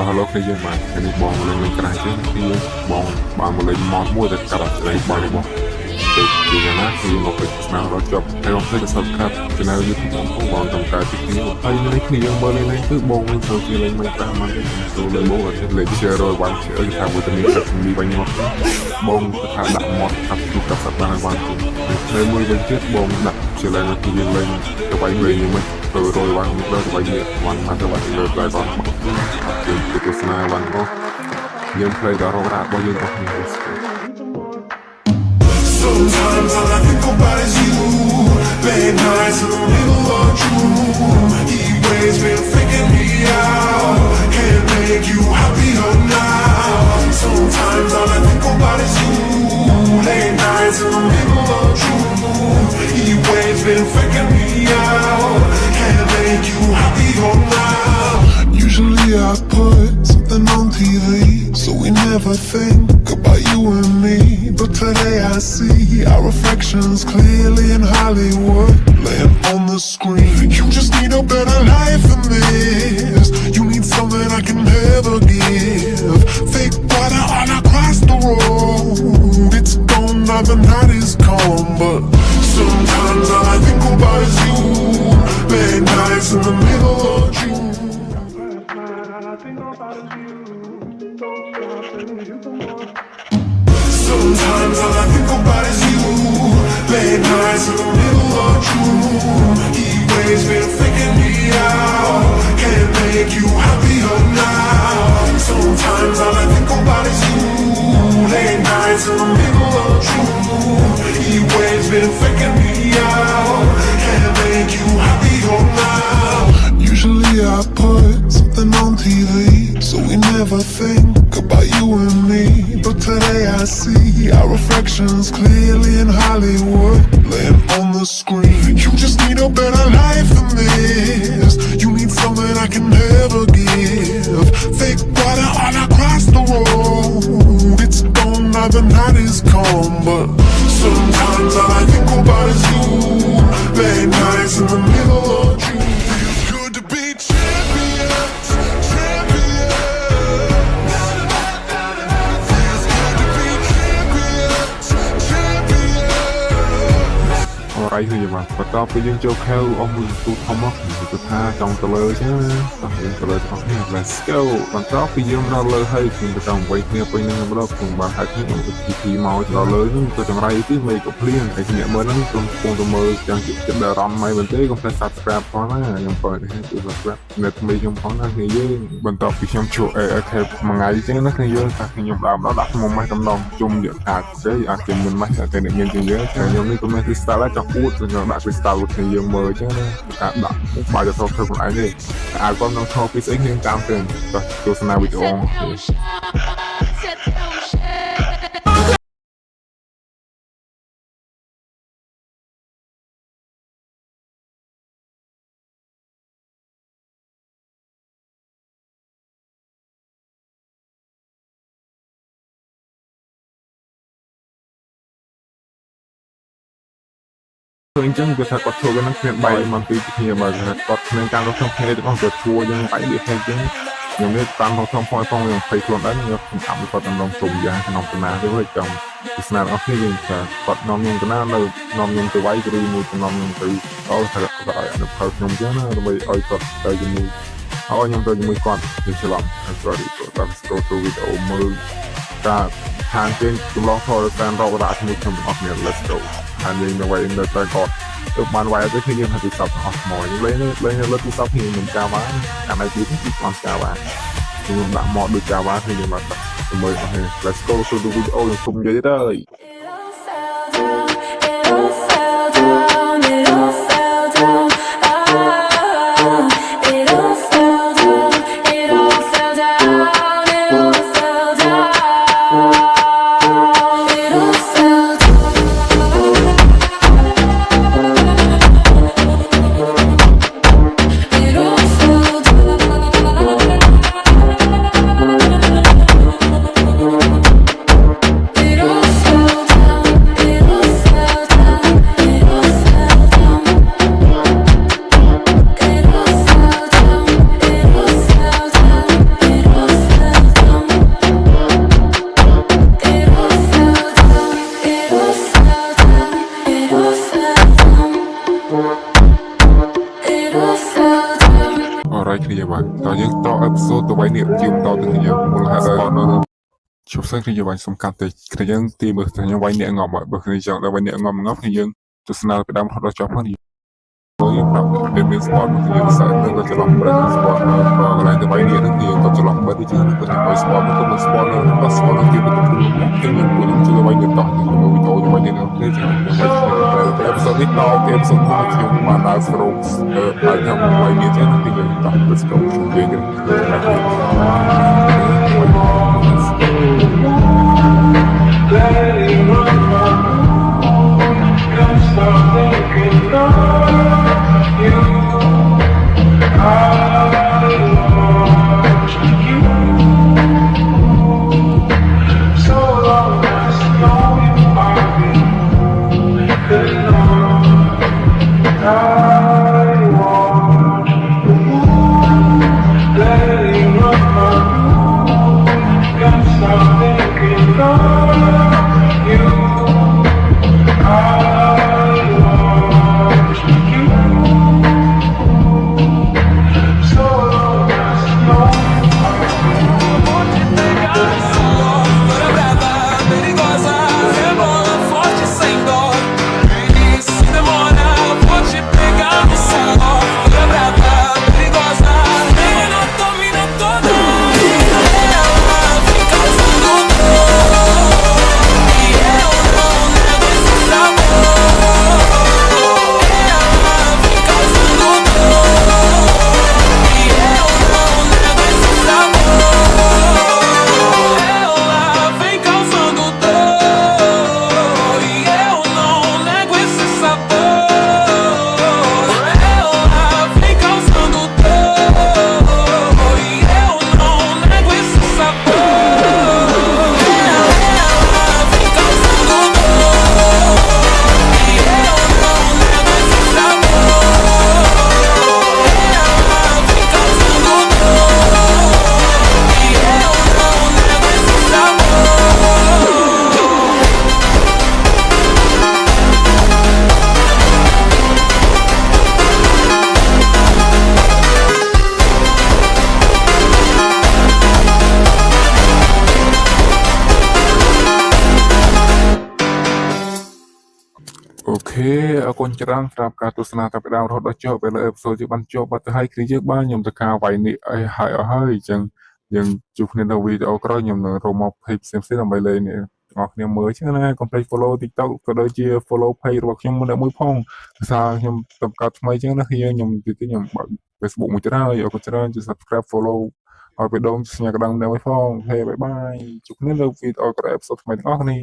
hello គ្នាយើងបាទនេះបងលេងក្រាស់ជាងគឺបងបានមកលេងម៉ត់មួយតែកាត់លេងបងរបស់ពីយ៉ាងណាគឺមកពេញស្នារត់ជាប់ហើយបងភ្លេចសបកាត់ channel YouTube បងតាមការទីគ្នាហើយនេះគ្នាយើងមើលលេងគឺបងវិញចូលជាលេងមិនតាមមកចូលលេងមកលេង share រយបានជាថាមួយទៅនេះទឹកមីវិញមកបងថាដាក់ម៉ត់កាត់ទូកាត់បានបានហើយមួយវិញទៀតបងដាក់ជាលេងគឺយើងលេងទៅវិញលេងមិនទៅរយបានទៅវិញបានមកទៅវិញលើតែបងគឺទស្សនាបានមកយើងភ្លេចដល់រកដាក់របស់យើងអស់គ្នា Sometimes all I think about is you. Late nights in the middle of June. Heat waves been freaking me out. Can't make you happier now. Sometimes all I think about is you. Late nights in the middle of June. Heat waves been freaking me out. Can't make you happier now. Usually I put something on TV, so we never think about you and me. But today I see our reflections clearly in Hollywood, laying on the screen. You just need a better life than this. You need something I can never give. Fake water all across the road. It's gone now, the night is calm, but sometimes all I think about is you. Late nights in the middle of June. Sometimes all I think about is you. Late nights in the middle of June. Heat waves been freaking me out. Can't make you happier now. Sometimes all I think about is you. Late nights in the middle of June. Heat waves been freaking me out. Can't make you happier now. Usually I put something on TV, so we never think about you and me. But today I see our reflections clearly in Hollywood, laying on the screen. You just need a better life than this. You need something I can never give. Fake water all across the road. It's gone now, the night is calm, but sometimes all I think about is you. Late nights in the middle of June. Feels good to be champions, champions. Feels good to be champions, champions. អរ៉ៃគឺយើងបាទបន្តពីយើងចូលខែវអស់មួយទូធំមកគឺថាចង់ទៅលើចឹងណាតោះយើងទៅលើទាំងអស់គ្នា Let's go បន្តពីយើងដល់លើហើយខ្ញុំទៅតាមវិញគ្នាពេញនឹងម្ដងខ្ញុំបានហៅគ្នាទៅទីមកដល់លើនោះទៅចង្រៃគឺមិនក៏ភ្លៀងហើយគ្នាមើលហ្នឹងខ្ញុំកំពុងទៅមើលយ៉ាងចិត្តដល់អារម្មណ៍មិនមែនទេកុំភ្លេច subscribe ផងណាខ្ញុំបើនេះគឺ subscribe នៅថ្មីខ្ញុំផងណាគ្នាយើងបន្តពីខ្ញុំជួAK មួយថ្ងៃចឹងណាគ្នាយើងថាខ្ញុំដើមដល់ដាក់ខ្ញុំម៉េះតំណងជុំយកខាតទេអាចជុំមិនម៉េះតែអ្នកមានជាងយើងខ្ញុំនេះក៏មាន crystal ដែរចង់អួតខ្ញុំដាក់ crystal គ្នាយើងមើលចឹងណាការដាក់បាយទៅធ្វើខ្លួនឯងទេអាគាត់នឹងថតពីស្អីខ្ញុំតាមទៅទស្សនាវីដេអូ ឃើញចឹងគាត់ថាគាត់ធ្វើហ្នឹងគ្មានបាយមកពីគ្នាមកគាត់គ្មានការរកក្នុងគ្នាទាំងអស់គាត់ជួយ៉ាងបាយវាហេតុចឹងខ្ញុំនេះតាមផងផងខ្ញុំភ័យខ្លួនដែរខ្ញុំអាប់គាត់ដំណងជុំយ៉ាងក្នុងកណាទៅវិញចង់ទស្សនាអស់គ្នាយើងថាគាត់នាំខ្ញុំកណានៅនាំខ្ញុំទៅវាយឬមួយនាំខ្ញុំទៅអោថាគាត់ឲ្យអនុផលខ្ញុំចឹងណាដើម្បីឲ្យគាត់ទៅជាមួយហើយខ្ញុំទៅជាមួយគាត់ខ្ញុំច្រឡំហើយគាត់តាមស្គាល់ទៅវីដេអូមើលការខាងគេចម្លងថតតាមរកដាក់ជាមួយខ្ញុំទាំងអស់គ្នា Let's go ហើយយើងនៅវាយនៅតែគាត់ទៅបានវាយទៅគឺយើងហាក់ទៅសពអស់ថ្មលេងលើទូរស័ព្ទខ្ញុំមិនចាវ៉ាអានេះគឺអត់ចាវ៉ាខ្ញុំដាក់មកដូចចាវ៉ាគឺយើងមកមើលអស់នេះ Let's go ទៅវីដេអូខ្ញុំគុំនិយាយទៅ វាយនេះជាបន្តទៅគ្នាមូលហេតុដល់នៅជប់សិនគ្នាវាយសំខាន់តែគ្នាយើងទីមើលគ្នាវាយអ្នកងំបើគ្នាចង់ដល់វាយអ្នកងំគ្នាយើងទស្សនាពីដើមរហូតដល់ចប់ផងយើងប្រាប់តែមានស្ពតមកយើងសាយទៅច្រឡំប្រស្ពតមកកន្លែងទៅវាយនេះនឹងយើងក៏ច្រឡំបើដូចជាទៅវាយស្ពតទៅស្ពតទៅស្ពតទៅទៅខ្ញុំខ្ញុំជួយវាយនេះតោះខ្ញុំវីដេអូវាយនេះនឹងទេខ្ញុំវាយតែអេពីសូតនេះដល់អេពីសូតនេះខ្ញុំបានដើរស្រូបហើយខ្ញុំវាយនេះចឹងទីយើងតោះទៅស្គមយើង letting run, can't stop thinking of you. I want you. So long as I know you are me, and I want you. Letting run, can't stop thinking of you. I want you. So long as I know you are perigosa, rebola forte sem dó. E se demora, vou te pegar no suor. Toda brava, perigosa, menina domina toda. Ela fica usando dor. E eu não nego esse amor. Ela fica usando dor. E eu não nego esse amor. Ela vem causando dor e eu não nego esse sabor. Ela vem causando dor e eu não nego esse sabor. Ela vem causando dor e eu não nego esse sabor. Ela vem causando dor e eu não nego esse sabor. OK អរគុណច្រើនសម្រាប់ការទស្សនាតាំងពីដើមរហូតដល់ចប់ពេលលើអេពីសូតយើងបានចប់បាត់ទៅហើយគ្នាយើងបានខ្ញុំទៅការវាយនេះអីហើយអស់ហើយអញ្ចឹងយើងជួបគ្នានៅវីដេអូក្រោយខ្ញុំនឹងរកមក page ផ្សេងៗដើម្បីលេងនេះបងប្អូនគ្នាមើលចឹងណាកុំភ្លេច follow TikTok ក៏ដូចជា follow page របស់ខ្ញុំម្នាក់មួយផងភាសាខ្ញុំតំកើតថ្មីចឹងណាខ្ញុំទីខ្ញុំបើក Facebook មួយច្រើនហើយអរគុណច្រើនជួយ subscribe follow ឲ្យបេដងសញ្ញាកណ្ដឹងម្នាក់មួយផងហេបាយបាយជួបគ្នានៅវីដេអូក្រោយអេពីសូតថ្មីទាំងអស់គ្នា